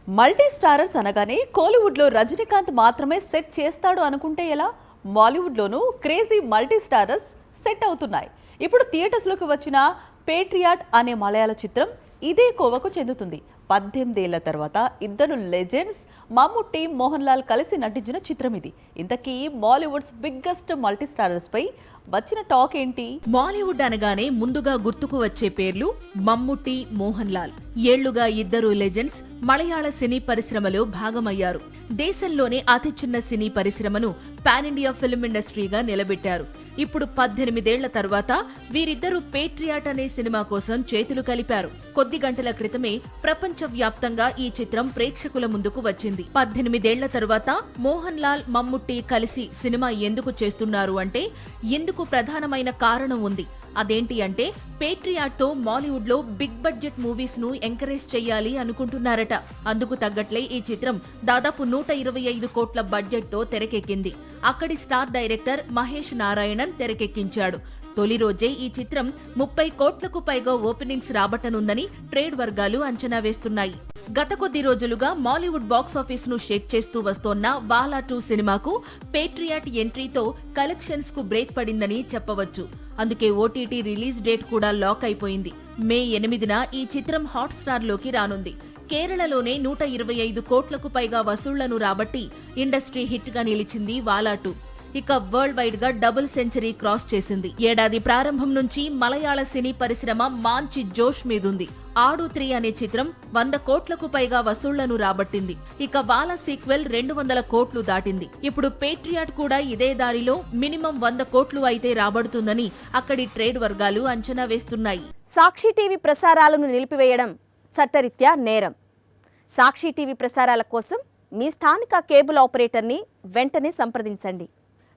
Multi starrers అనగానే కోలీవుడ్లో రజనీకాంత్ మాత్రమే సెట్ చేస్తాడు అనుకుంటే ఎలా? మాలీవుడ్లోనూ క్రేజీ మల్టీ స్టారర్స్ సెట్ అవుతున్నాయి. ఇప్పుడు థియేటర్స్లోకి వచ్చిన పేట్రియాట్ అనే మలయాళ చిత్రం ఇదే కోవకు చెందుతుంది. 18 ఏళ్ల తర్వాత ఇద్దరు లెజెండ్స్ మమ్ముట్టి, మోహన్ లాల్ కలిసి నటించిన చిత్రం ఇది. ఇంతకీ మాలీవుడ్స్ బిగ్గెస్ట్ మల్టీ స్టారర్స్ పై వచ్చిన టాక్ ఏంటి? మాలీవుడ్ అనగానే ముందుగా గుర్తుకు వచ్చే పేర్లు మమ్ముట్టి, మోహన్ లాల్. ఏళ్లుగా ఇద్దరు లెజెండ్స్ మలయాళ సినీ పరిశ్రమలో భాగమయ్యారు. దేశంలోనే అతి చిన్న సినీ పరిశ్రమను పాన్ ఇండియా ఫిల్మ్ ఇండస్ట్రీగా నిలబెట్టారు. ఇప్పుడు 18 ఏళ్ల తర్వాత వీరిద్దరూ పేట్రియాట్ అనే సినిమా కోసం చేతులు కలిపారు. కొద్ది గంటల క్రితమే ప్రపంచవ్యాప్తంగా ఈ చిత్రం ప్రేక్షకుల ముందుకు వచ్చింది. 18 ఏళ్ల తర్వాత మోహన్ లాల్, మమ్ముట్టి కలిసి సినిమా ఎందుకు చేస్తున్నారు అంటే ఇందుకు ప్రధానమైన కారణం ఉంది. అదేంటి అంటే పేట్రియాట్ తో మాలీవుడ్ లో బిగ్ బడ్జెట్ మూవీస్ ను ఎంకరేజ్ చేయాలి అనుకుంటున్నారట. అందుకు తగ్గట్లే ఈ చిత్రం దాదాపు 125 కోట్ల బడ్జెట్ తో తెరకెక్కింది. అక్కడి స్టార్ డైరెక్టర్ మహేష్ నారాయణన్ తెరకెక్కించాడు. తొలి రోజే ఈ చిత్రం 30 కోట్లకు పైగా ఓపెనింగ్స్ రాబట్టనుందని ట్రేడ్ వర్గాలు అంచనా వేస్తున్నాయి. గత కొద్ది రోజులుగా మాలీవుడ్ బాక్సాఫీస్ ను షేక్ చేస్తూ వస్తోన్న వాలా 2 సినిమాకు పేట్రియాట్ ఎంట్రీతో కలెక్షన్స్ కు బ్రేక్ పడిందని చెప్పవచ్చు. అందుకే ఓటీటీ రిలీజ్ డేట్ కూడా లాక్ అయిపోయింది. మే 8న ఈ చిత్రం హాట్ స్టార్ లోకి రానుంది. కేరళలోనే 125 కోట్లకు పైగా వసూళ్లను రాబట్టి ఇండస్ట్రీ హిట్ గా నిలిచింది వాలా 2. ఇక వరల్డ్ వైడ్ గా డబుల్ సెంచరీ క్రాస్ చేసింది. ఏడాది ప్రారంభం నుంచి మలయాళ సినీ పరిశ్రమ మంచి జోష్ మీదుంది. ఆడు 3 అనే చిత్రం 100 కోట్లకు పైగా వసూళ్లను రాబట్టింది. ఇక వాలా సీక్వెల్ 200 కోట్లు దాటింది. ఇప్పుడు పేట్రియాట్ కూడా ఇదే దారిలో మినిమం 100 కోట్లు అయితే రాబడుతుందని అక్కడి ట్రేడ్ వర్గాలు అంచనా వేస్తున్నాయి. సాక్షి టీవీ ప్రసారాలను నిలిపివేయడం చట్టరీత్యా నేరం. సాక్షి టీవీ ప్రసారాల కోసం మీ స్థానిక కేబుల్ ఆపరేటర్ని వెంటనే సంప్రదించండి.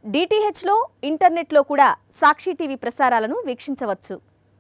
డిటిహెచ్లో, ఇంటర్నెట్లో కూడా సాక్షి టీవీ ప్రసారాలను వీక్షించవచ్చు.